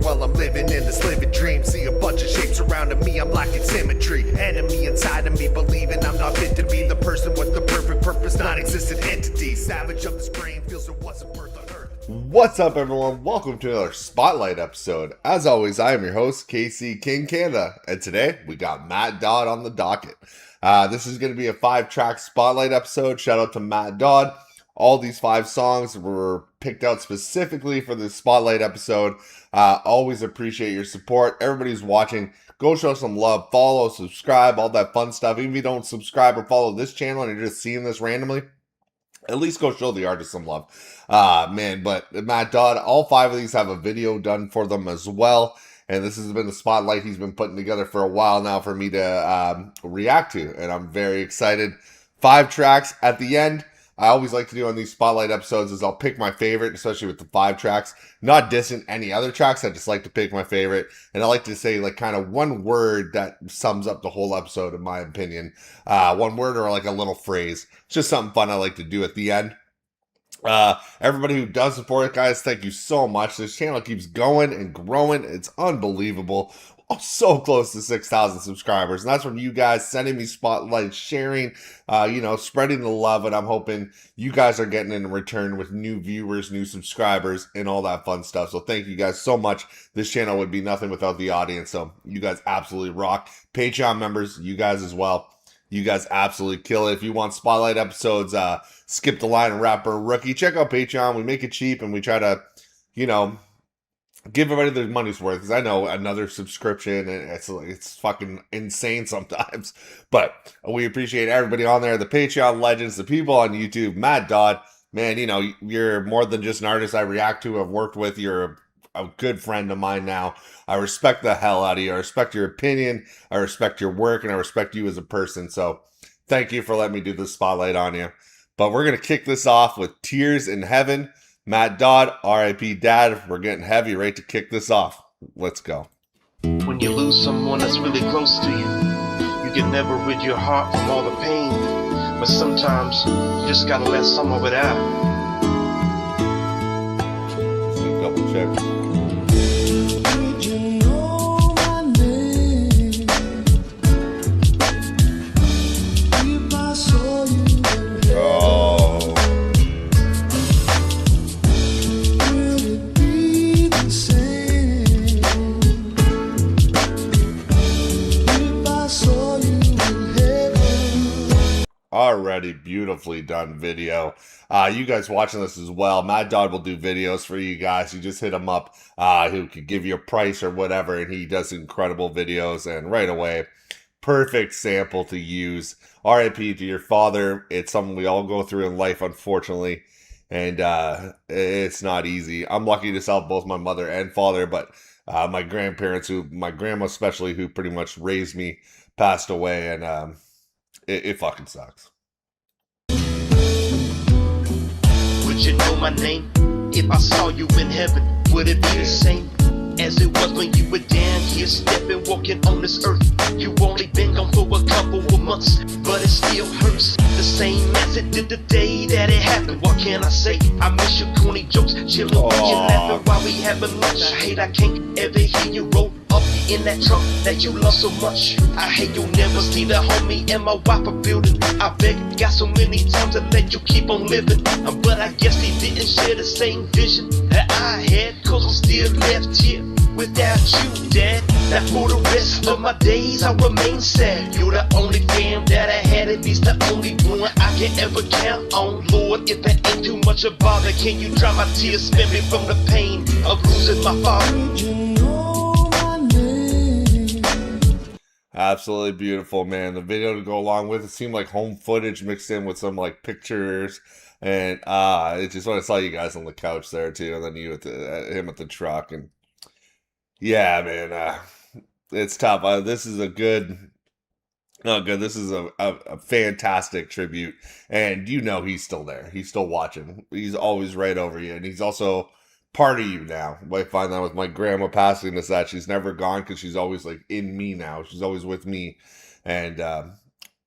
While I'm living in this living dream, see a bunch of shapes surrounding me, I'm lacking symmetry. Enemy inside of me, believing I'm not fit to be the person with the perfect purpose, non-existent entity. Savage of this brain feels it wasn't birth on earth. What's up, everyone? Welcome to another Spotlight episode. As always, I am your host, KC King Canada, and today we got MaTT DoDD on the docket. This is going to be a 5-track Spotlight episode. Shout out to MaTT DoDD. All these 5 songs were picked out specifically for this Spotlight episode. Always appreciate your support. Everybody's watching. Go show some love. Follow, subscribe, all that fun stuff. Even if you don't subscribe or follow this channel and you're just seeing this randomly, at least go show the artist some love. Man, but MaTT DoDD, all 5 of these have a video done for them as well. And this has been the Spotlight he's been putting together for a while now for me to react to. And I'm very excited. 5 tracks at the end. I always like to do on these Spotlight episodes is I'll pick my favorite, especially with the 5 tracks. Not dissing any other tracks, I just like to pick my favorite. And I like to say like kind of one word that sums up the whole episode in my opinion. One word or like a little phrase. It's just something fun I like to do at the end. Everybody who does support it, guys, thank you so much. This channel keeps going and growing. It's unbelievable. I'm so close to 6,000 subscribers, and that's from you guys sending me spotlights, sharing, spreading the love, and I'm hoping you guys are getting in return with new viewers, new subscribers, and all that fun stuff. So thank you guys so much. This channel would be nothing without the audience, so you guys absolutely rock. Patreon members, you guys as well. You guys absolutely kill it. If you want Spotlight episodes, Skip the Line and Rapper Rookie, check out Patreon. We make it cheap, and we try to, give everybody their money's worth, because I know another subscription, and it's fucking insane sometimes. But we appreciate everybody on there, the Patreon legends, the people on YouTube, MaTT DoDD. Man, you're more than just an artist I react to, I've worked with. You're a good friend of mine now. I respect the hell out of you. I respect your opinion. I respect your work, and I respect you as a person. So thank you for letting me do this Spotlight on you. But we're going to kick this off with Tears in Heaven. MaTT DoDD, R.I.P. Dad. We're getting heavy, right to kick this off. Let's go. When you lose someone that's really close to you, you can never rid your heart from all the pain. But sometimes you just gotta let some of it out. Double check. Already beautifully done video. You guys watching this as well, MaTT DoDD will do videos for you guys. You just hit him up, who could give you a price or whatever, and he does incredible videos. And right away, perfect sample to use. R.I.P. to your father. It's something we all go through in life, unfortunately, and it's not easy. I'm lucky to have both my mother and father, but my grandparents, my grandma especially, who pretty much raised me, passed away, and it fucking sucks. Would you know my name? If I saw you in heaven, would it be the same as it was when you were down here stepping, walking on this earth? You only been gone for a couple of months, but it still hurts the same as it did the day that it happened. What can I say? I miss your corny jokes, chilling with you, laughing while we having lunch. I hate I can't ever hear you roll up in that truck that you love so much. I hate you'll never see the homie and my wife are building. I beg, got so many times to let you keep on living, but I guess they didn't share the same vision that I had, cause I'm still left here without you, Dad. Now for the rest of my days I remain sad. You're the only fam that I had, at least the only one I can ever count on. Lord, if that ain't too much of a bother, can you dry my tears, spare me from the pain of losing my father? Absolutely beautiful, man. The video to go along with it seemed like home footage mixed in with some like pictures And it's just when I saw you guys on the couch there too, and then you at him at the truck, and yeah, man, it's tough. This is a good. No, good. This is a fantastic tribute. And you know he's still there. He's still watching. He's always right over you. And he's also part of you now. I find that with my grandma passing us that she's never gone because she's always like in me now. She's always with me. And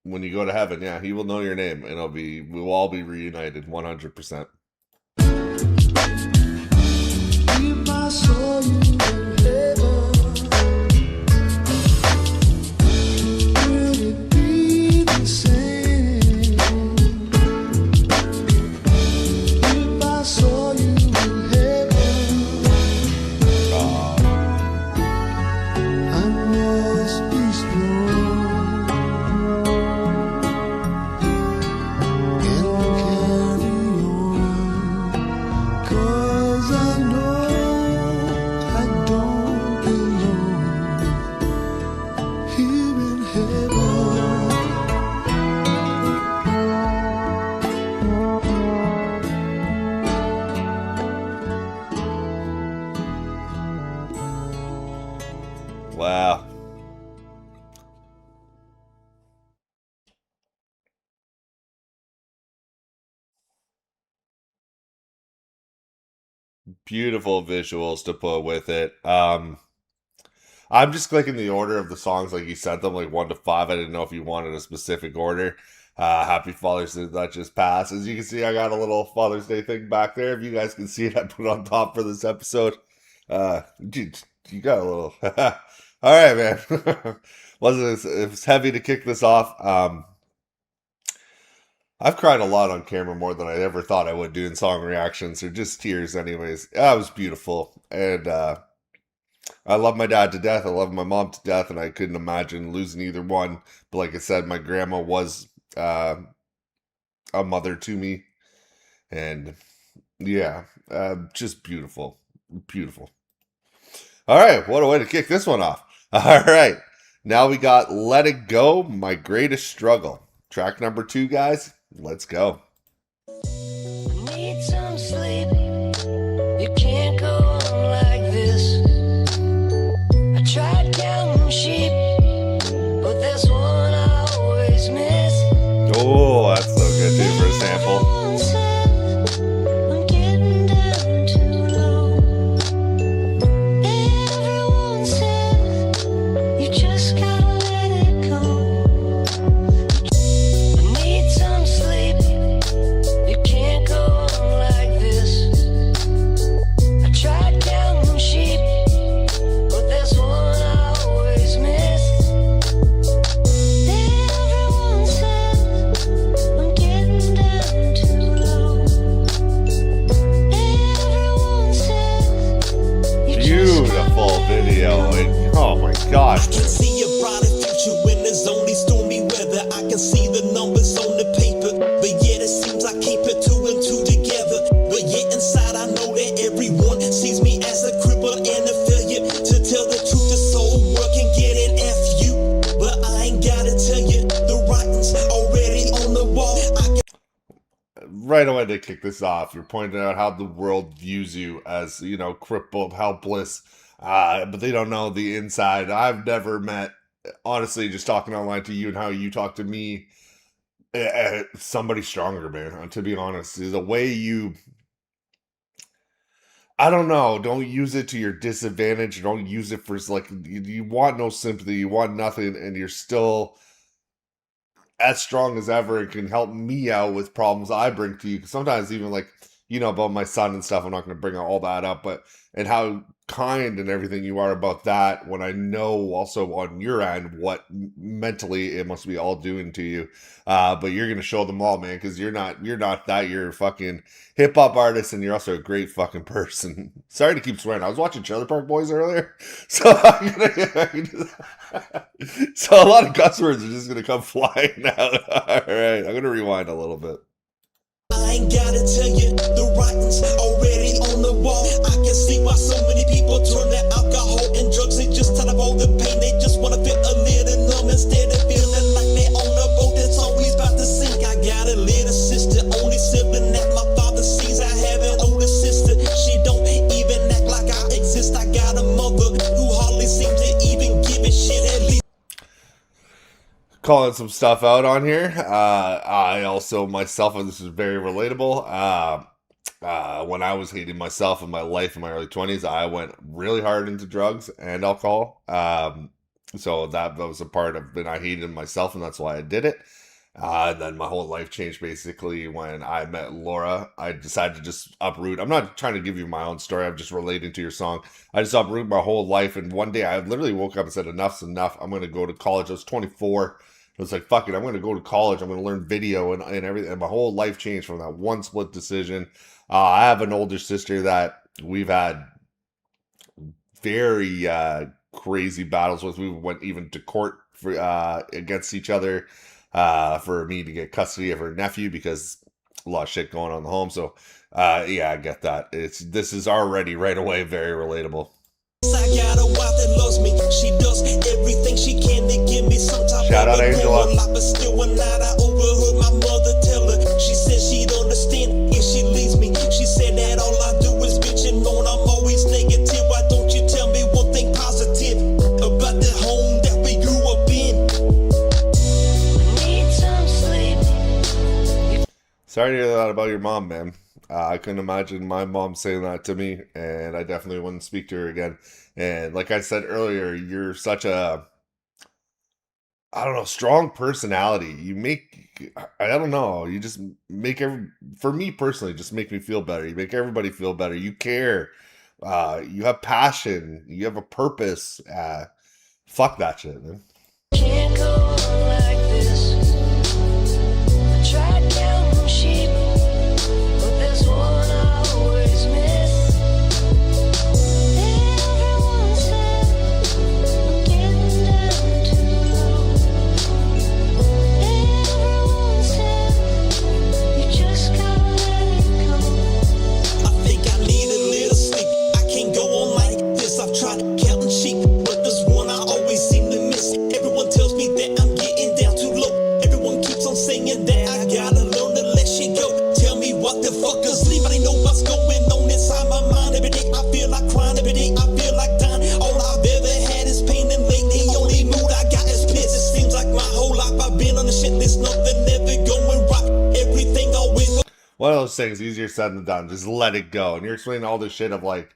when you go to heaven, yeah, he will know your name. And we'll all be reunited 100%. If I saw you in heaven, Wow. Beautiful visuals to put with it. I'm just clicking the order of the songs like you sent them, like 1 to 5. I didn't know if you wanted a specific order. Happy Father's Day that just passed. As you can see, I got a little Father's Day thing back there. If you guys can see it, I put it on top for this episode. Dude, you got a little. All right, man. It was heavy to kick this off. I've cried a lot on camera, more than I ever thought I would do in song reactions, or just tears anyways. It was beautiful. And I love my dad to death. I love my mom to death, and I couldn't imagine losing either one. But like I said, my grandma was a mother to me. And yeah, just beautiful. Beautiful. All right, what a way to kick this one off. All right, now we got Let It Go, My Greatest Struggle. Track number 2, guys. Let's go. Need some sleep. You can't go on like this. I tried counting sheep, but there's one I always miss. Oh, that's so good too for a sample. Beautiful video, and oh my gosh. I can see a brighter future when there's only stormy weather. I can see the numbers on the paper, but yet it seems I keep it 2 and 2 together. But yet inside I know that everyone sees me as a cripple and a failure. To tell the truth, the soul work and get an F you, but I ain't gotta tell you, the writing's already on the wall. Right away to kick this off, you're pointing out how the world views you as, you know, crippled, helpless, but they don't know the inside. I've never met, honestly, just talking online to you and how you talk to me, somebody stronger, man, to be honest. The way you, I don't know, don't use it to your disadvantage. Don't use it for, like, you want no sympathy, you want nothing, and you're still as strong as ever and can help me out with problems I bring to you. Because sometimes even like, you know, about my son and stuff, I'm not going to bring all that up, but, and how kind and everything you are about that, when I know also on your end what mentally it must be all doing to you. But you're going to show them all, man, because you're not that. You're a fucking hip hop artist, and you're also a great fucking person. Sorry to keep swearing. I was watching Trailer Park Boys earlier, so so a lot of cuss words are just going to come flying out. All right, I'm going to rewind a little bit. I ain't gotta tell you, the writing's already on the wall. I can see why so many people turn to alcohol and drugs. They just tired of all the pain, they just wanna feel a little numb instead of feeling like they're on a boat that's always about to sink. I got a little sister, only sibling that got a mother who hardly seems to even give a shit. At least calling some stuff out on here. I also myself, and this is very relatable. When I was hating myself in my life in my early 20s, I went really hard into drugs and alcohol. So that was a part of it. I hated myself, and that's why I did it. And then my whole life changed basically when I met Laura. I decided to just uproot. I'm not trying to give you my own story. I'm just relating to your song. I just uprooted my whole life. And one day I literally woke up and said, enough's enough. I'm going to go to college. I was 24. I was like, fuck it. I'm going to go to college. I'm going to learn video and everything. And my whole life changed from that one split decision. I have an older sister that we've had very crazy battles with. We went even to court for against each other for me to get custody of her nephew because a lot of shit going on in the home. So yeah, I get that. This is already right away very relatable. I got a wife that loves me. She does everything she can to give me some type Shout out of Angela. life, but still one night I overheard my mother tell her. She said she'd understand if she leaves me. She said that all I do is bitch and moan. I'm always negative. Why don't you tell me one thing positive about the home that we grew up in? Need some sleep. Sorry to hear that about your mom, man. I couldn't imagine my mom saying that to me, and I definitely wouldn't speak to her again. And like I said earlier, you're such a, I don't know, strong personality. You make, I don't know, you just make for me personally, just make me feel better. You make everybody feel better. You care. You have passion. You have a purpose. Fuck that shit, man. Can't go on like this. I tried counting sheep, but there's one I always miss. Everyone said I'm getting down too low. Everyone said you just gotta let it go. I think I need a little sleep. I can't go on like this. I've tried counting sheep, but there's one I always seem to miss. Everyone tells me that I'm getting down too low. Everyone keeps on saying that I gotta learn to let shit go. Tell me what the fuck is sleep? I know what's going on inside my mind. Every day I feel like crying. Every day I feel like dying. All I've ever had is pain, and lately the only mood I got is piss. It seems like my whole life I've been on the shit. There's nothing ever going right. Everything always. One of those things, easier said than done. Just let it go. And you're explaining all this shit of like,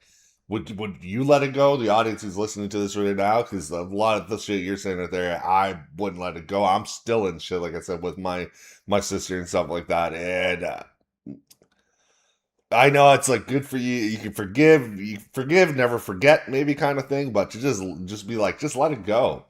would you let it go? The audience who's listening to this right now, because a lot of the shit you're saying right there, I wouldn't let it go. I'm still in shit, like I said, with my sister and stuff like that. And I know it's like good for you. You can forgive, never forget, maybe kind of thing. But to just be like, just let it go.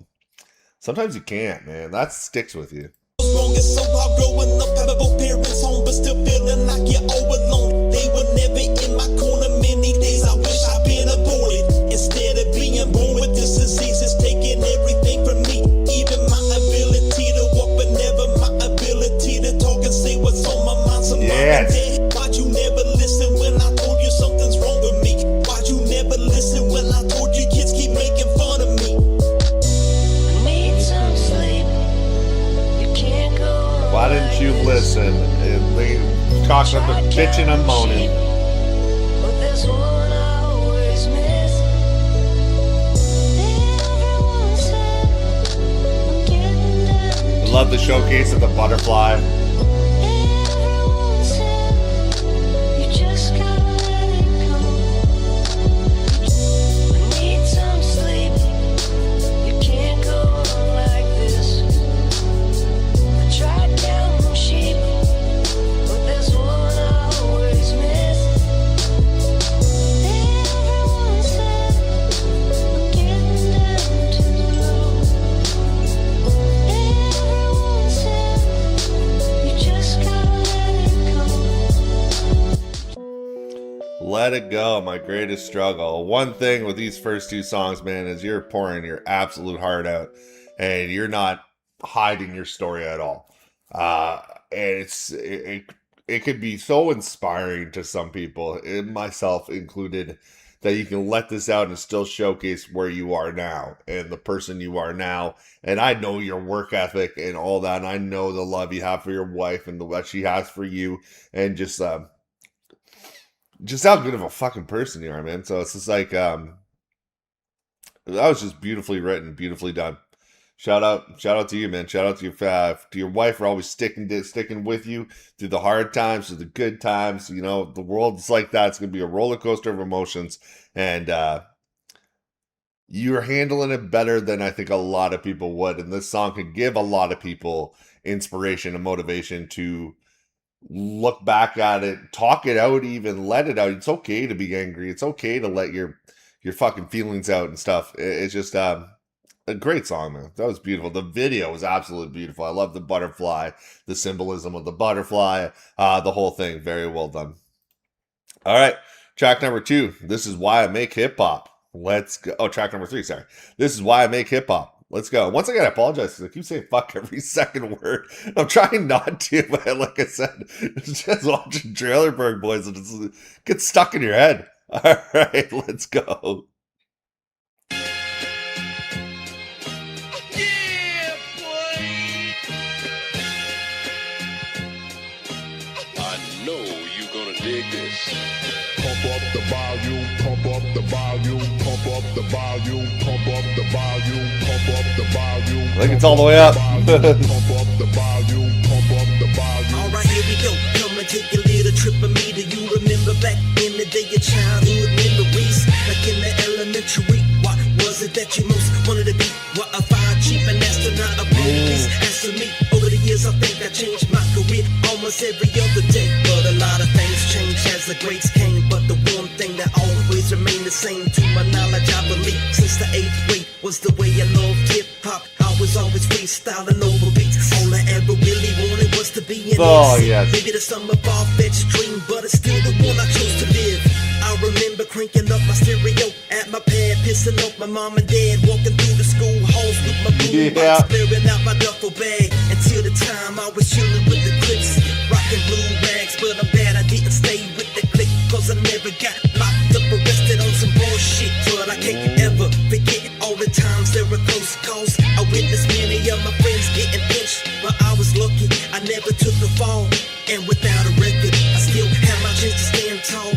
Sometimes you can't, man. That sticks with you. Wrong is so hard growing up, having both parents home, but still feeling like you're all alone. They were never in my corner. Many days I wish I'd been aborted. Instead of being born with this disease, it's taking everything from me. Even my ability to walk, but never my ability to talk and say what's on my mind. So Yes. why'd you never listen when I told you something's wrong with me? Why'd you never listen when I told you kids keep making fun of me? I need some sleep. Why didn't you listen? And they talk up and bitching and moaning. But there's one I always miss. Everyone said I'm getting down. Love the showcase of the butterfly. Everyone said you just gotta let it go. I need some sleep. You can't go on like this. I tried counting sheep, but there's one I always miss. Everyone said I'm getting down too low. Everyone said you just gotta let it go. Let it go, my greatest struggle. One thing with these first two songs, man, is you're pouring your absolute heart out, and you're not hiding your story at all. And it could be so inspiring to some people, and myself included, that you can let this out and still showcase where you are now and the person you are now. And I know your work ethic and all that, and I know the love you have for your wife and what she has for you, and just how good of a fucking person you are, man. So it's just like, That was just beautifully written, beautifully done. Shout out to you, man. Shout out to your wife for always sticking with you through the hard times, through the good times. You know, the world's like that. It's gonna be a roller coaster of emotions, and you're handling it better than I think a lot of people would. And this song could give a lot of people inspiration and motivation to look back at it, talk it out, even let it out. It's okay to be angry. It's okay to let your fucking feelings out and stuff. It's just a great song, man. That was beautiful. The video was absolutely beautiful. I love the butterfly, the symbolism of the butterfly, the whole thing. Very well done. All right, track number 2. This is why I make hip hop. Let's go. Oh, track number 3. Sorry. This is why I make hip hop. Let's go. Once again, I apologize because I keep saying fuck every second word. I'm trying not to, but like I said, it's just watching Trailer Park Boys and it gets stuck in your head. All right, let's go. Yeah, boy. I know you're gonna dig this. Pump up the volume, pump up the volume, pump up the volume, pump up the volume, pump up the volume. I think it's all the way up. Pump up the volume, pump up the volume. Alright, here we go. Come and take a little trip with me. Do you remember back in the day of childhood memories? Like in the elementary, what was it that you most wanted to be? What, a fire chief, an astronaut, a police? Answer me. Over the years, I think I changed my career almost every other day. But a lot of things changed as the grades came. But the one thing that always remained the same, to my knowledge, I believe, since the 8th grade, was the way I loved hip-hop. I was always freestyling over beats. All I ever really wanted was to be an MC. Yes. Maybe the summer far-fetched dream, but it's still the one I chose to live. I remember cranking up my stereo at my pad, pissing off my mom and dad, walking through the school halls with my boombox, clearing out my duffel bag. Until the time I was chilling with the Crips, rocking blue rags, but I'm glad I didn't stay with the clique, cause I never got locked up, arrested on some bullshit. But I can't ever forget all the times there were close calls. I witnessed many of my friends getting pinched, but I was lucky I never took a fall. And without a record, I still have my chance to stand tall.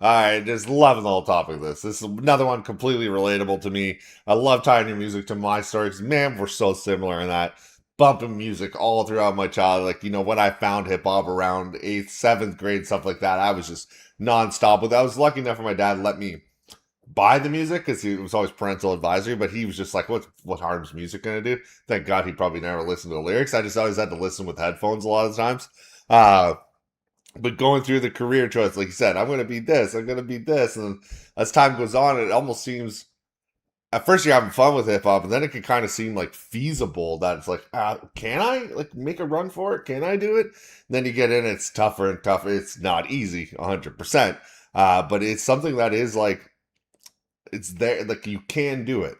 All right, just loving the whole topic of this. This is another one completely relatable to me. I love tying your music to my story because, man, we're so similar in that. Bumping music all throughout my childhood. Like, you know, when I found hip-hop around 8th, 7th grade, stuff like that, I was just nonstop with it. I was lucky enough for my dad to let me buy the music because it was always parental advisory, but he was just like, what harm's music going to do? Thank God he probably never listened to the lyrics. I just always had to listen with headphones a lot of the times. But going through the career choice, like you said, I'm going to be this, I'm going to be this. And as time goes on, it almost seems, at first you're having fun with hip hop, and then it can kind of seem like feasible that it's like, can I like make a run for it? Can I do it? And then you get in, it's tougher and tougher. It's not easy, 100%. But it's something that is like, it's there, like you can do it.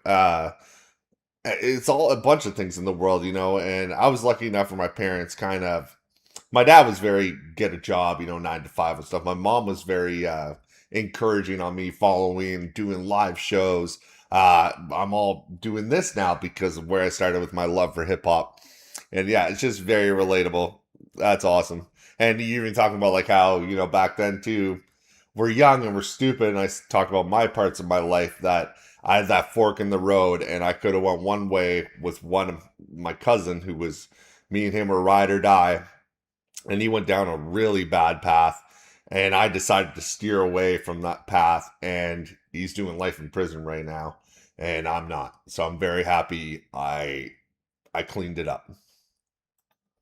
It's all a bunch of things in the world, you know, and I was lucky enough for my parents kind of, my dad was very get a job, you know, 9 to 5 and stuff. My mom was very encouraging on me following, doing live shows. I'm all doing this now because of where I started with my love for hip hop. And yeah, it's just very relatable. That's awesome. And you even talking about like how, you know, back then too, we're young and we're stupid. And I talked about my parts of my life that I had that fork in the road and I could have went one way with one of my cousin who was, me and him were ride or die. And he went down a really bad path. And I decided to steer away from that path. And he's doing life in prison right now. And I'm not. So I'm very happy I cleaned it up.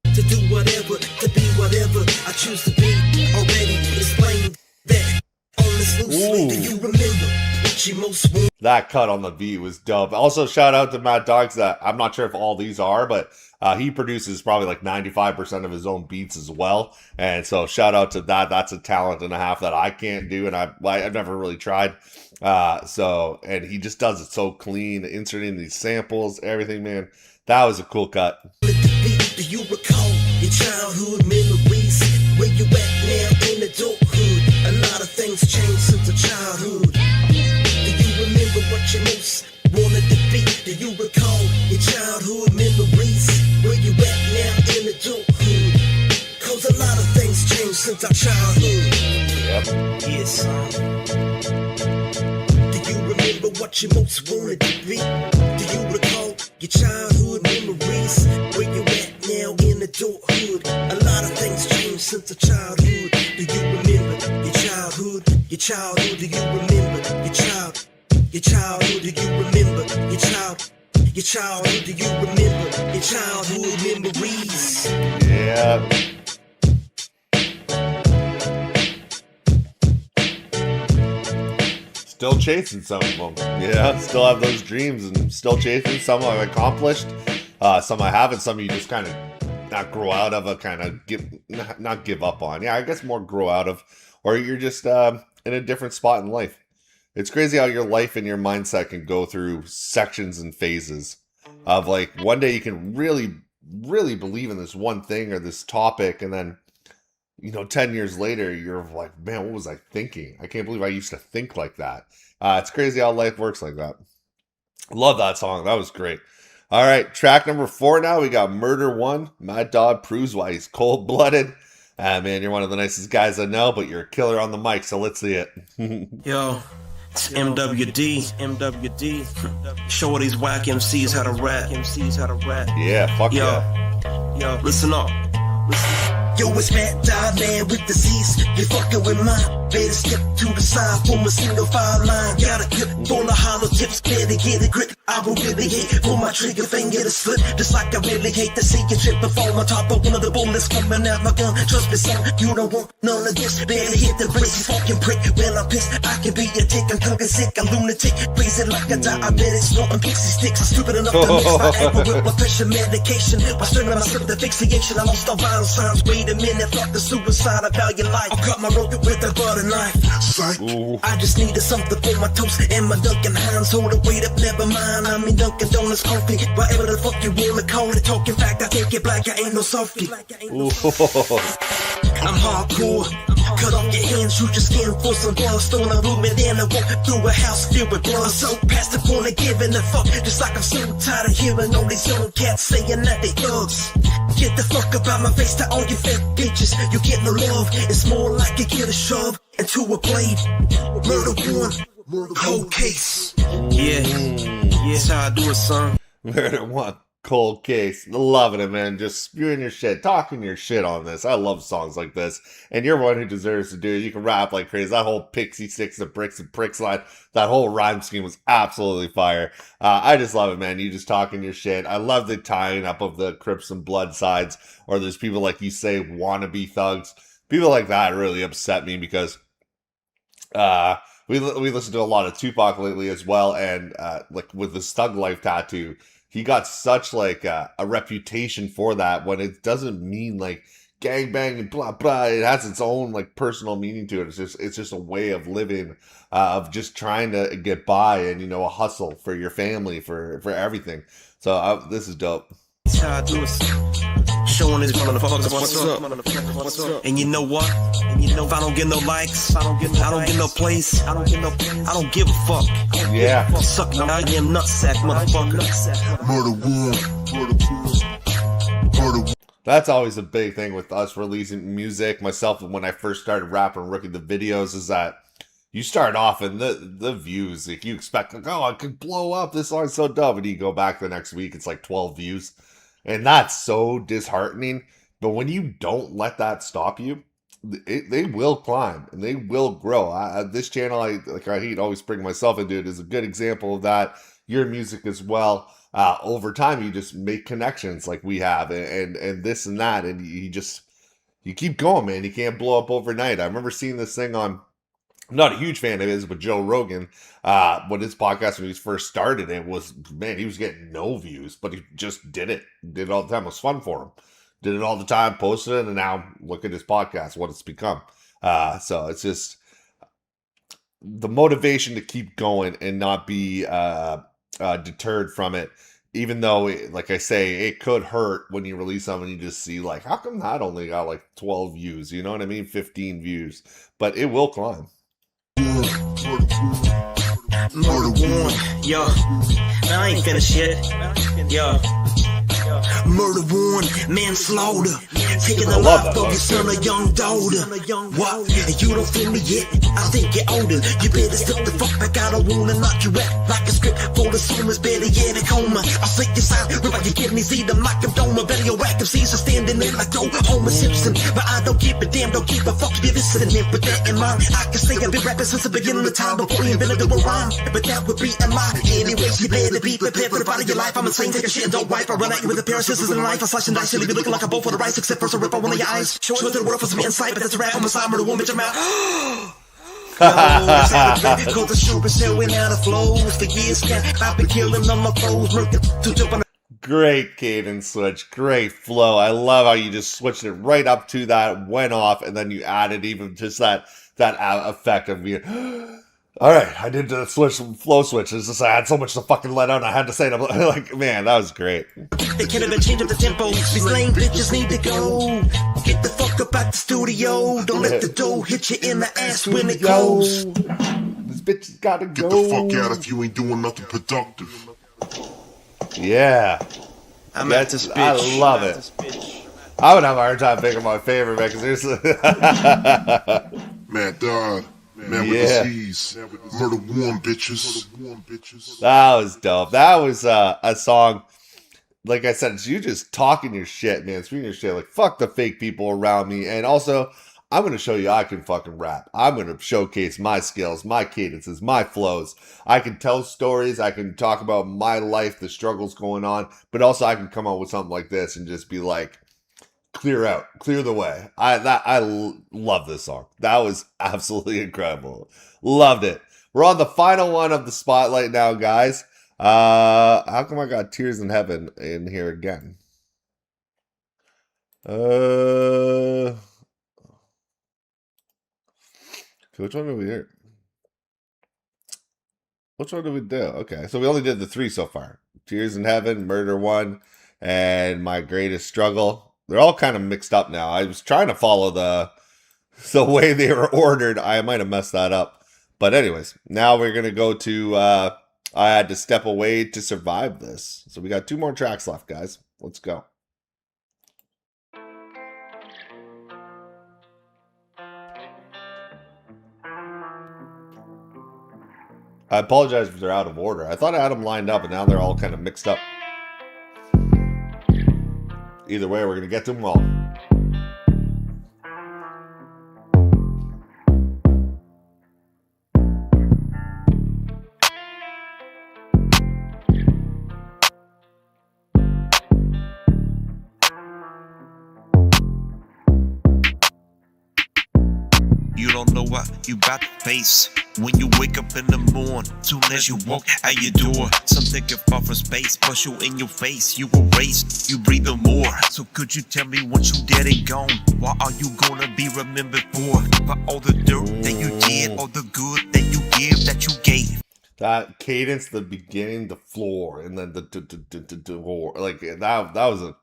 To do whatever, to be whatever I choose to be. Already explained that on this loose. Do you remember what you most want? That cut on the beat was dope. Also, shout out to MaTT DoDD that I'm not sure if all these are, but he produces probably like 95% of his own beats as well. And so shout out to that. That's a talent and a half that I can't do. And I've never really tried. And he just does it so clean, inserting these samples, everything, man. That was a cool cut. Do you recall your childhood memories? Where you at now in adulthood? A lot of things changed since the childhood. Do you remember what you most wanted to be? Do you recall your childhood memories? Where you at now in adulthood? Cause a lot of things changed since our childhood. Yep. Yes, son. Do you remember what what you most wanted to be. Do you recall your childhood memories? Where you at now in adulthood? A lot of things changed since the childhood. Do you remember your childhood? Your childhood, do you remember your child? Your childhood, do you remember your child? Your childhood, do you remember your childhood memories? Yeah. Still chasing some of them. Yeah, still have those dreams and still chasing. Some I've accomplished, some I haven't. Some you just kind of not grow out of, kind of not give up on. Yeah, I guess more grow out of, or you're just in a different spot in life. It's crazy how your life and your mindset can go through sections and phases of like one day you can really, really believe in this one thing or this topic, and then 10 years later, you're like, man, what was I thinking? I can't believe I used to think like that. It's crazy how life works like that. Love that song. That was great. All right, track number 4 now. We got Murder One. MaTT DoDD proves why he's cold-blooded. Man, you're one of the nicest guys I know, but you're a killer on the mic, so let's see it. Yo, it's MWD. Show these whack MCs how to rap. Yeah, fuck yeah. Yo, listen up. Yo, it's MaTT DoDD, man with disease. You fucking with mine. Better step to the side from a single file line. Got a grip on the hollow tips, better get a grip. I will really hate for my trigger finger to slip. Just like I really hate to see you trip and fall on top of one of the bullets coming out my gun. Trust me, son, you don't want none of this. Better hit the brakes, you fucking prick. When I'm pissed, I can be a dick. I'm tongue sick, I'm lunatic. Crazy like a diabetic, snorting pixie sticks. I'm stupid enough to mix my anger with my pressure medication. By stringing myself to asphyxiation, I lost all vital signs. Wait a minute, fuck the suicide, I value life. I'll cut my rope with a butter knife. Psych. I just needed something for my toast and my Dunkin' Hines. Hold it, wait up, never mind. I'm in Dunkin' Donuts coffee. Whatever the fuck you wanna call it. Talking fact, I take it black, I ain't no softie. I'm hardcore. Cut off your hands, shoot your skin for some blood. Stone a room and then I walk through a house filled with blood. So past the point of giving a fuck. Just like I'm so tired of hearing all these young cats saying that they thugs. Get the fuck about my face to all you fake bitches. You get no love, it's more like you get a shove into a blade. Murder One, cold case. Yeah, that's how I do it, son. Murder One, cold case. Loving it, man. Just spewing your shit, talking your shit on this. I love songs like this. And you're one who deserves to do it. You can rap like crazy. That whole pixie sticks and bricks and pricks line, that whole rhyme scheme was absolutely fire. I just love it, man. You just talking your shit. I love the tying up of the Crips and Blood sides, or there's people like you say, wannabe thugs. People like that really upset me because we listened to a lot of Tupac lately as well, and like with the Stug Life tattoo, he got such like a reputation for that when it doesn't mean like gangbang and blah blah. It has its own like personal meaning to it. It's just a way of living, of just trying to get by and a hustle for your family, for everything. So this is dope. That's how I do it. Showing these motherfuckers what's up. And you know what? If I don't get no likes, I don't get no place, I don't give a fuck. Yeah. Suck my goddamn nutsack, motherfucker. Murder One. That's always a big thing with us releasing music. Myself, when I first started rapping, Rookie the videos, is that you start off and the views, like you expect, like, oh, I could blow up. This song's so dope. And you go back the next week, it's like 12 views. And that's so disheartening. But when you don't let that stop you, they will climb and they will grow. This channel, I hate always bring myself into it, is a good example of that. Your music as well. Over time, you just make connections like we have, and this and that, and you keep going, man. You can't blow up overnight. I remember seeing this thing on, I'm not a huge fan of his, but Joe Rogan, when his podcast, when he first started, it was, man, he was getting no views, but he just did it all the time. It was fun for him. Did it all the time, posted it, and now look at his podcast, what it's become. So it's just the motivation to keep going and not be deterred from it, even though, like I say, it could hurt when you release something and you just see, like, how come that only got like 12 views? You know what I mean? 15 views. But it will climb. Murder One, yo, I ain't finished yet, yo. Murder One, manslaughter. taking I a love life that of your son or young daughter. What? And you don't feel me yet? I think you're older. You better step the fuck back out. I wanna knock you out like a script for the summer's better yet a coma. I'll flick your side, rip out your kidneys, eat them like I'm doma. Better your whack C's are standing there like go Homer Simpson. But I don't give a damn, don't give a fuck if you're listening. Put that in mind. I can say I've been rapping since the beginning of time before you invented the word rhyme. But that would be a lie. Anyways, you better be prepared for the fight of your life. I'm insane, take a shit and don't wipe. I run at you with a pair of scissors and a knife. I slash and dice, you leave you looking like a bowl for the rice. Except for a rip on one of your eyes. Show it to the world for some insight, but that's a rap. I'm a side murder, one bitch, I'm out. Cause the show is showing out of flows. For years now, I've been killing on my foes. Murking to jump on. Great cadence switch, great flow. I love how you just switched it right up to that, went off, and then you added even just that effect of being. All right, I did the flow switch. It's just I had so much to fucking let out. I had to say it. I'm like, man, that was great. They can't even change up the tempo. These lame bitches need to go. Get the fuck up out the studio. Don't let the dough hit you in the ass when it goes. This bitch has gotta go. Get the fuck out if you ain't doing nothing productive. Yeah. I'm at this bitch. I love it. I would have a hard time picking my favorite, man, because there's... MaTT DoDD. Man with disease. Murder one, bitches. That was dope. That was a song, like I said, it's you just talking your shit, man. Speaking your shit, like, fuck the fake people around me. And also, I'm going to show you I can fucking rap. I'm going to showcase my skills, my cadences, my flows. I can tell stories. I can talk about my life, the struggles going on. But also, I can come out with something like this and just be like, clear the way. I love this song. That was absolutely incredible. Loved it. We're on the final one of the spotlight now, guys. How come I got Tears in Heaven in here again? Which one did we hear? Which one did we do? Okay, so we only did the 3 so far. Tears in Heaven, Murder One, and My Greatest Struggle. They're all kind of mixed up now. I was trying to follow the way they were ordered. I might have messed that up. But anyways, now we're going to go to I Had to Step Away to Survive This. So we got 2 more tracks left, guys. Let's go. I apologize if they're out of order. I thought I had them lined up, and now they're all kind of mixed up. Either way, we're going to get to them all. You don't know what you about to face when you wake up in the morning. Soon as you walk out your door, something can fall from space, push you in your face. You erased, you breathe no more. So could you tell me once you dead and gone, what are you gonna be remembered for? For all the dirt that you did, all the good that you give, that you gave. That cadence, the beginning, the floor, and then the like that was a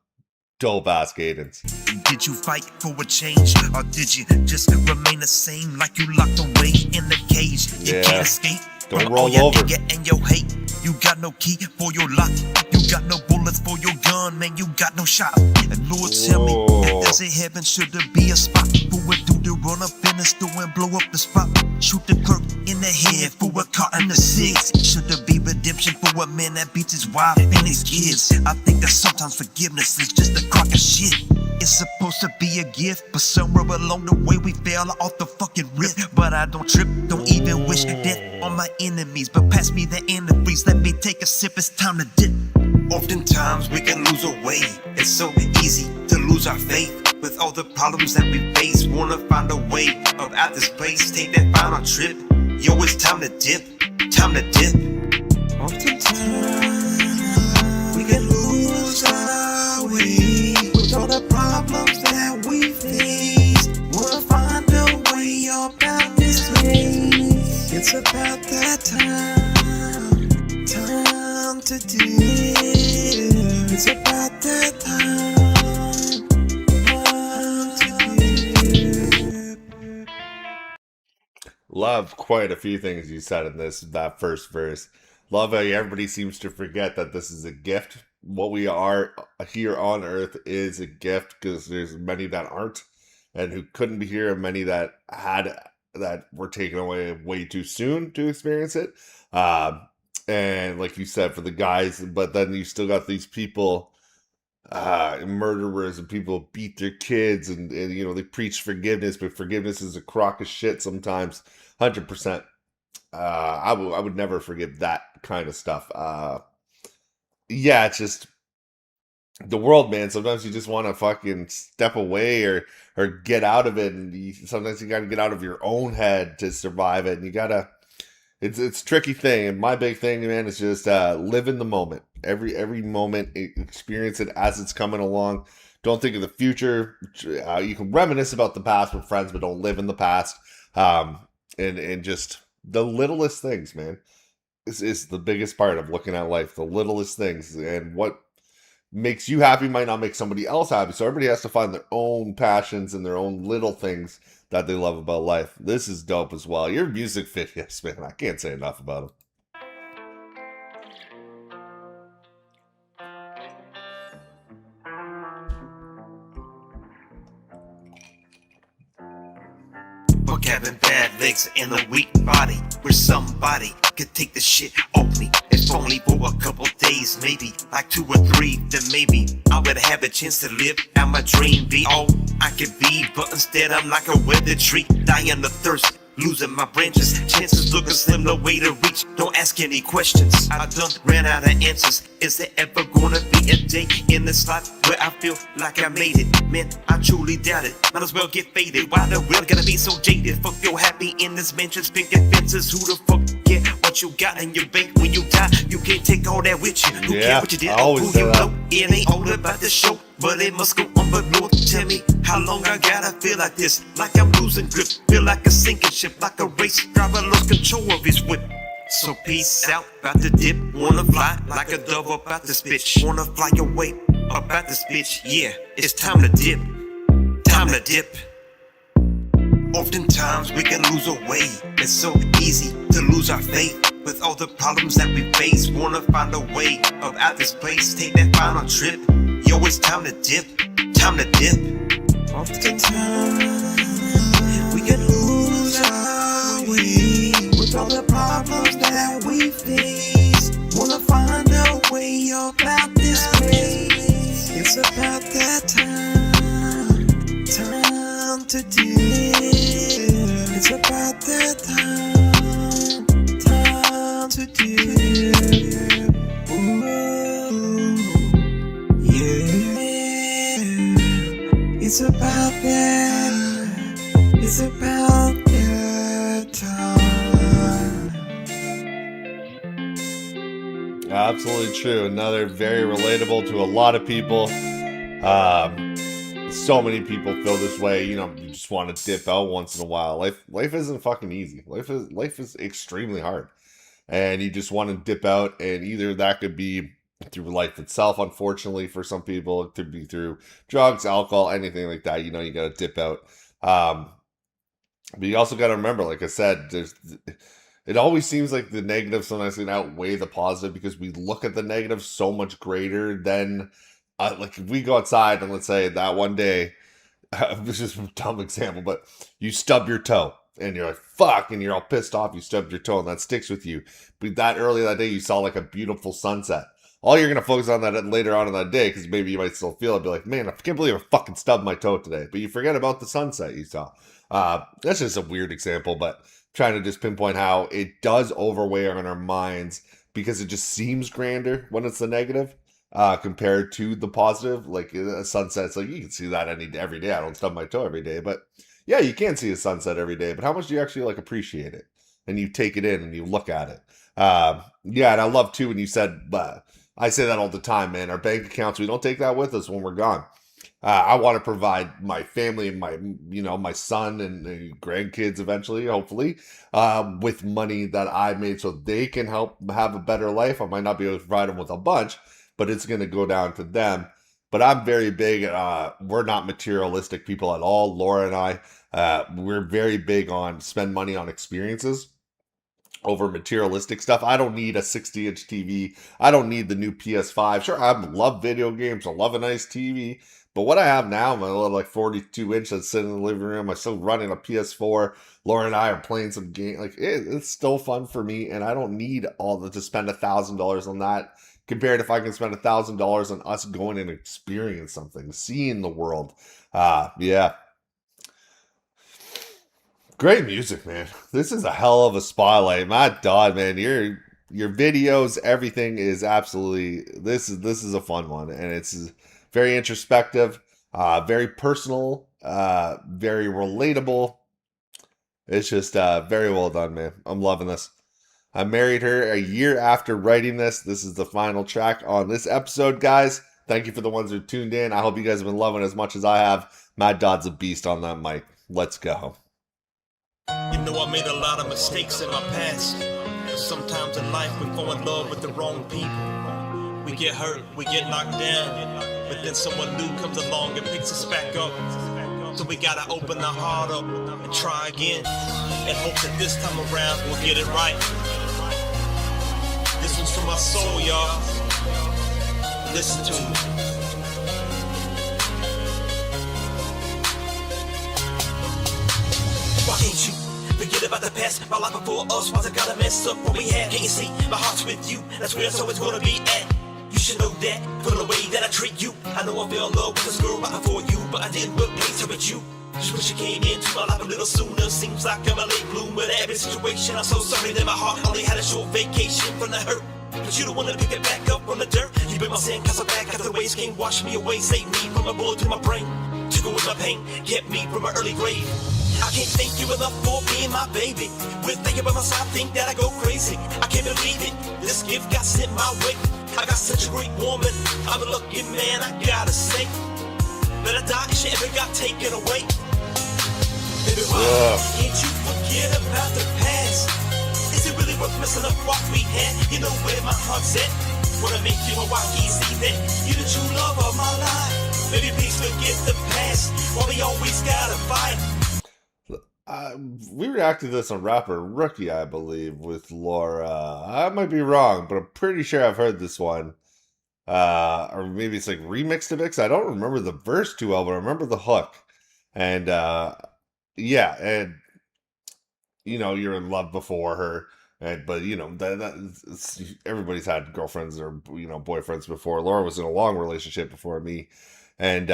dope ass cadence. Did you fight for a change, or did you just remain the same, like you locked away in the cage? You can't escape. Don't from roll all your over. anger and your hate. You got no key for your lock. You got no bullets for your gun, man. You got no shot. And Lord, tell me, if there's a heaven, should there be a spot? Who would do the run up in the store and blow up the spot? Shoot the clerk in the head for a car and the 6. Should there be redemption for a man that beats his wife and his kids? I think that sometimes forgiveness is just a crock of shit. It's supposed to be a gift, but somewhere along the way we fell off the fucking rip. But I don't trip, don't even wish death on my enemies. But pass me the antifreeze, let me take a sip, it's time to dip. Oftentimes we can lose our way. It's so easy to lose our faith. With all the problems that we face, wanna find a way up out this place. Take that final trip. Yo, it's time to dip, time to dip. Oftentimes we can lose our way. With all the problems that we face, wanna find a way up out this place. It's about that time to dip. It's about that time to dip. Love quite a few things you said in that first verse. Love how everybody seems to forget that this is a gift what we are here on earth is a gift, because there's many that aren't and who couldn't be here, and many that were taken away way too soon to experience it. And like you said, for the guys, but then you still got these people, murderers, and people beat their kids, and you know, they preach forgiveness, but forgiveness is a crock of shit sometimes. 100%. I would never forgive that kind of stuff. Yeah, it's just the world, man. Sometimes you just want to fucking step away, or get out of it, and sometimes you got to get out of your own head to survive it, and you gotta. It's a tricky thing, and my big thing, man, is just live in the moment. Every moment, experience it as it's coming along. Don't think of the future. You can reminisce about the past with friends, but don't live in the past. And just the littlest things, man, is the biggest part of looking at life. The littlest things, and what makes you happy might not make somebody else happy. So everybody has to find their own passions and their own little things that they love about life. This is dope as well. Your music videos, man, I can't say enough about them. Fuck having bad legs and a weak body, where somebody could take the shit off me. If only for a couple days, maybe like 2 or 3, then maybe I would have a chance to live out my dream. Be all I could be, but instead I'm like a withered tree, dying of thirst, losing my branches. Chances looking slim, no way to reach. Don't ask any questions, I done ran out of answers. Is there ever gonna be a day in this life where I feel like I made it? Man, I truly doubt it. Might as well get faded. Why the world gotta be so jaded? Fuck your happy in this mansion, picking fences. Who the fuck get what you got in your bank when you die? You can't take all that with you. Who care what you did or who you know? It ain't all about the show, but it must go on. But Lord, tell me how long I gotta feel like this, like I'm losing grip, feel like a sinking ship, like a race driver lost control of his whip. So peace out, about to dip, wanna fly like a dove about to spit, wanna fly away about this bitch. Yeah, it's time to dip, time to dip. Oftentimes we can lose our way. It's so easy to lose our faith with all the problems that we face. Wanna find a way up out this place, take that final trip. Yo, it's time to dip, time to dip. Oftentimes we can lose our way with all the problems that we face. Wanna find a way up out this place. It's about that time, time to dip. It's about that time, time to dip. Ooh, yeah. It's about that. It's about that time. Absolutely true. Another very relatable to a lot of people. So many people feel this way. You know, you just want to dip out once in a while. Life isn't fucking easy. Life is extremely hard, and you just want to dip out. And either that could be through life itself, unfortunately, for some people, it could be through drugs, alcohol, anything like that. You know, you got to dip out. But you also got to remember, like I said, it always seems like the negative sometimes can outweigh the positive, because we look at the negative so much greater than, like, if we go outside and let's say that one day, this is a dumb example, but you stub your toe and you're like, fuck, and you're all pissed off, you stubbed your toe, and that sticks with you. But that early that day, you saw like a beautiful sunset. All you're going to focus on that later on in that day, because maybe you might still feel it, be like, man, I can't believe I fucking stubbed my toe today. But you forget about the sunset you saw. That's just a weird example, but trying to just pinpoint how it does overweigh on our minds, because it just seems grander when it's the negative, compared to the positive. Like a sunset, it's like, you can see that every day. I don't stub my toe every day, but yeah, you can see a sunset every day, but how much do you actually like appreciate it? And you take it in and you look at it. Yeah, and I love too when you said, I say that all the time, man. Our bank accounts, we don't take that with us when we're gone. I want to provide my family and my son and grandkids eventually, hopefully, with money that I made so they can help have a better life. I might not be able to provide them with a bunch, but it's going to go down to them. But I'm very big. We're not materialistic people at all. Laura and I, we're very big on spend money on experiences. over materialistic stuff. I don't need a 60-inch TV. I don't need the new PS5. Sure, I love video games. I love a nice TV. But what I have now, my little like 42-inch that's sitting in the living room, I'm still running a PS4. Laura and I are playing some game. Like it's still fun for me, and I don't need to spend $1,000 on that. Compared if I can spend $1,000 on us going and experience something, seeing the world. Yeah. Great music, man. This is a hell of a spotlight. MaTT DoDD, man. Your videos, everything is absolutely. This is a fun one, and it's very introspective, very personal, very relatable. It's just very well done, man. I'm loving this. I married her a year after writing this. This is the final track on this episode, guys. Thank you for the ones who tuned in. I hope you guys have been loving it as much as I have. MaTT DoDD's a beast on that mic. Let's go. You know I made a lot of mistakes in my past. But sometimes in life we fall in love with the wrong people. We get hurt, we get knocked down, but then someone new comes along and picks us back up. So we gotta open our heart up and try again, and hope that this time around we'll get it right. This one's for my soul, y'all. Listen to me. Why can't you forget about the past? My life before us, why's I gotta mess up what we had? Can't you see my heart's with you? That's where it's always gonna be at. You should know that for the way that I treat you. I know I fell in love with this girl right before you, but I didn't replace her with you. Just wish you came into my life a little sooner. Seems like I'm a late bloomer to every situation. I'm so sorry that my heart only had a short vacation from the hurt. But you don't wanna pick it back up from the dirt. You built my sandcastle back after waves came, wash me away, save me from a bullet to my brain. Took away my pain, kept me from an early grave. I can't thank you enough for being my baby. When thinking about myself, I think that I go crazy. I can't believe it, this gift got sent my way. I got such a great woman, I'm a lucky man, I gotta say. But I died and she ever got taken away. Baby, why can't you forget about the past? Is it really worth messing up what we had? You know where my heart's at. Wanna make you a wacky, see that you the true love of my life. Baby, please forget the past, why we always gotta fight. We reacted to this on Rapper Rookie, I believe, with Laura. I might be wrong, but I'm pretty sure I've heard this one. Or maybe it's like remixed to mix. I don't remember the verse too well, but I remember the hook. And yeah, and you know, you're in love before her. But you know, everybody's had girlfriends or boyfriends before. Laura was in a long relationship before me. And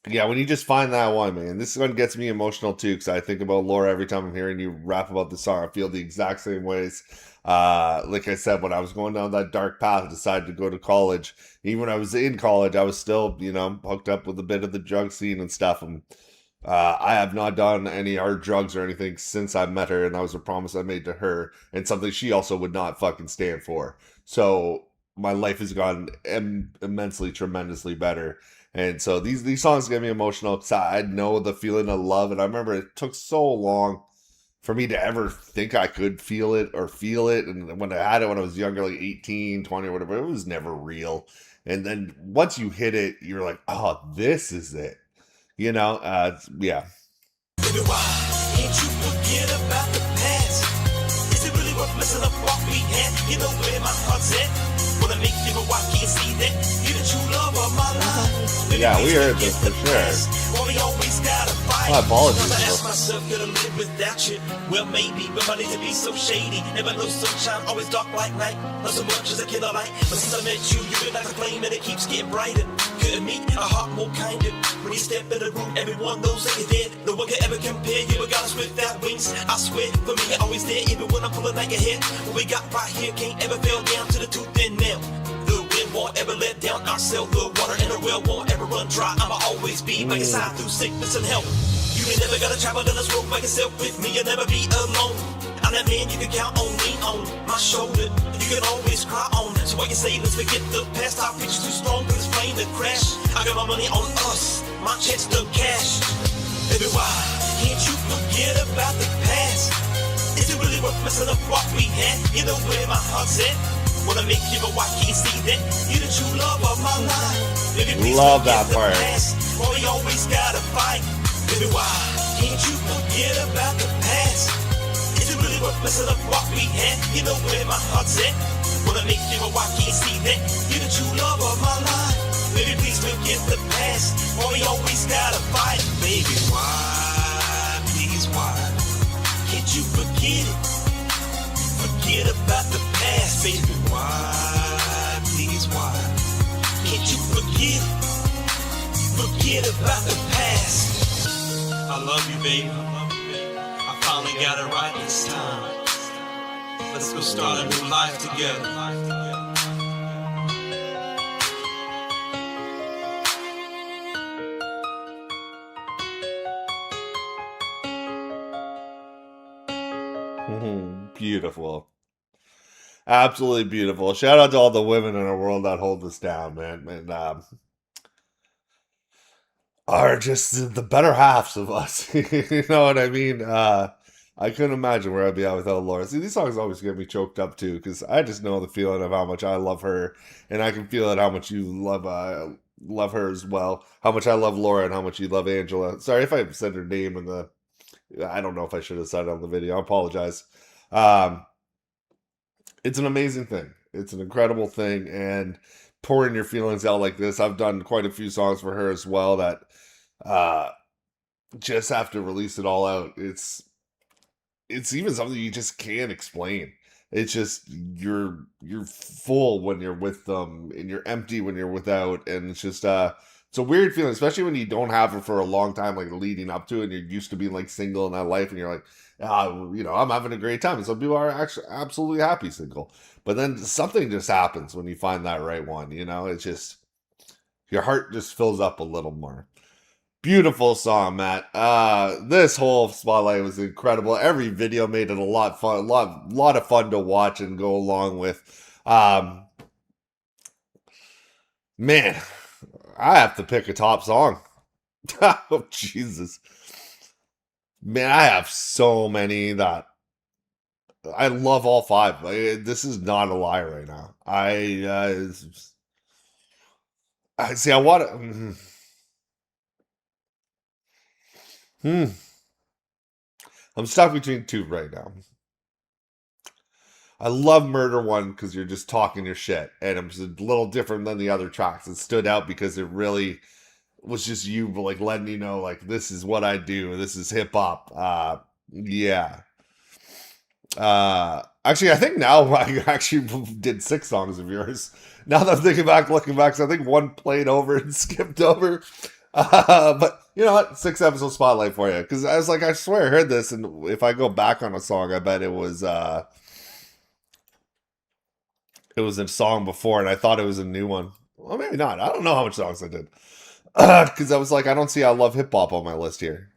yeah, when you just find that one, man, this one gets me emotional too, because I think about Laura every time I'm hearing you rap about the song. I feel the exact same ways. Like I said, when I was going down that dark path, I decided to go to college. Even when I was in college, I was still, hooked up with a bit of the drug scene and stuff. And I have not done any hard drugs or anything since I met her, and that was a promise I made to her, and something she also would not fucking stand for. So my life has gone immensely, tremendously better. And so these songs get me emotional because I know the feeling of love. And I remember it took so long for me to ever think I could feel it. And when I had it when I was younger, like 18, 20 or whatever, it was never real. And then once you hit it, you're like, oh, this is it. Yeah. Baby, why can't you forget about the past? Is it really worth messing up what we had? You know where my heart's at. Wanna make you go, I can't see that. You're the true love of my life. Baby, yeah, we heard this for sure. Well, we always gotta fight. I apologize. I ask myself, could I live without you? Well, maybe, but my need to be so shady. Never no sunshine, always dark like night. Not so much as a killer light. But since I met you, you've been like a flame and it keeps getting brighter. Couldn't meet a heart more kinder. When you step in the room, everyone knows that you're there. No one can ever compare you. A goddess without wings. I swear, for me, you're always there, even when I'm pulling out your hair. What we got right here can't ever fail down to the tooth and nail. The wind won't ever let down ourselves. The water in the well won't ever run dry. I'ma always be by your side through sickness and health. You ain't never gotta travel down this road by yourself with me. You'll never be alone. I'm that man you can count on, me on my shoulder. You can always cry on. So what you say, let's forget the past. Our picture's too strong for this plane to crash. I got my money on us, my checks to cash. Baby, why can't you forget about the past? Is it really worth messing up what we had? You know where my heart's at. Wanna make you go, I can't see that. You're the true love of my life. Baby, please love that the part. Past. Well, we always gotta fight. Baby, why can't you forget about the past? but listen up what we had. You know where my heart's at. Wanna make you a walk, can't see that. You're the true love of my life. Baby, please forget the past. Only always gotta fight. Baby, why, please, why? Can't you forget it? Forget about the past. Baby, why, please, why? Can't you forget it? Forget about the past. I love you, baby. I finally got it right this time. Let's go start a new life together. Beautiful. Absolutely beautiful. Shout out to all the women in our world that hold us down, man. And are just the better halves of us. You know what I mean? I couldn't imagine where I'd be at without Laura. See, these songs always get me choked up too, because I just know the feeling of how much I love her, and I can feel it how much you love her as well. How much I love Laura and how much you love Angela. Sorry if I said her name in the. I don't know if I should have said it on the video. I apologize. It's an amazing thing. It's an incredible thing, and pouring your feelings out like this. I've done quite a few songs for her as well that just have to release it all out. It's even something you just can't explain. It's just you're full when you're with them, and you're empty when you're without, and it's just it's a weird feeling, especially when you don't have it for a long time, like leading up to it, and you're used to being like single in that life, and you're like, you know, I'm having a great time. And some people are actually absolutely happy single. But then something just happens when you find that right one, you know? It's just, your heart just fills up a little more. Beautiful song, Matt. This whole spotlight was incredible. Every video made it a lot of fun, a lot of fun to watch and go along with. Man, I have to pick a top song. Oh, Jesus. Man, I have so many that I love all five. This is not a lie right now. I see. I want to. I'm stuck between two right now. I love Murder One because you're just talking your shit, and it was a little different than the other tracks. It stood out because it really was just you, like, letting you know, like, this is what I do. This is hip hop. Yeah. Actually, I think now I actually did 6 songs of yours. Now that I'm thinking back, looking back, so I think one played over and skipped over. But you know what? 6 episode spotlight for you, because I was like, I swear I heard this, and if I go back on a song, I bet it was a song before, and I thought it was a new one. Well, maybe not. I don't know how much songs I did. Because I was like, I don't see I love hip hop on my list here.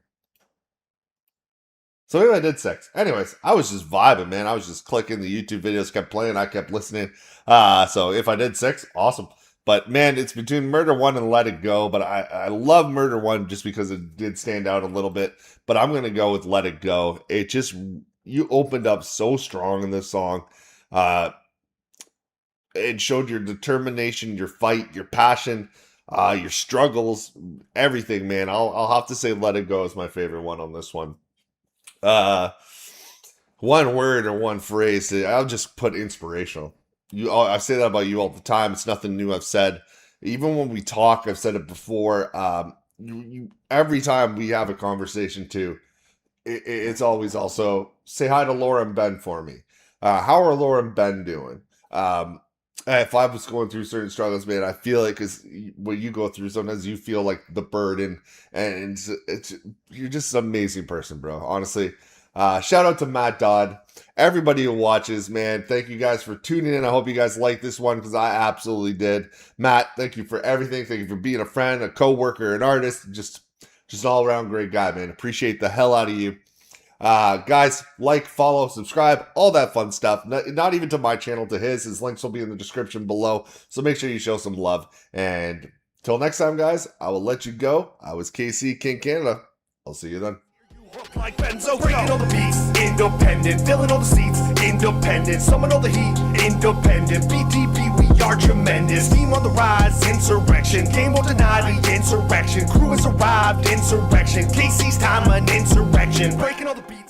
So maybe I did 6. Anyways, I was just vibing, man. I was just clicking. The YouTube videos kept playing. I kept listening. So if I did 6, awesome. But man, it's between Murder One and Let It Go. But I love Murder One just because it did stand out a little bit. But I'm going to go with Let It Go. It just, you opened up so strong in this song. It showed your determination, your fight, your passion, your struggles, everything, man. I'll have to say Let It Go is my favorite one on this one. One word or one phrase, I'll just put inspirational. I say that about you all the time. It's nothing new I've said. Even when we talk, I've said it before. Every time we have a conversation too, it's always also say hi to Laura and Ben for me. How are Laura and Ben doing? If I was going through certain struggles, man, I feel like, because what you go through, sometimes you feel like the burden, and you're just an amazing person, bro. Honestly, shout out to MaTT DoDD, everybody who watches, man. Thank you guys for tuning in. I hope you guys liked this one, because I absolutely did. Matt, thank you for everything. Thank you for being a friend, a co-worker, an artist, just an all-around great guy, man. Appreciate the hell out of you. Guys, like, follow, subscribe, all that fun stuff. Not even to my channel, to his links will be in the description below, so make sure you show some love. And till next time, guys, I will let you go. I was KC, King Canada. I'll see you then. Like Benzo, breaking all the beats, independent, filling all the seats, independent, summon all the heat, independent, BTB, we are tremendous, team on the rise, insurrection, game won't deny the insurrection, crew has arrived, insurrection, KC's time, an insurrection, breaking all the beats.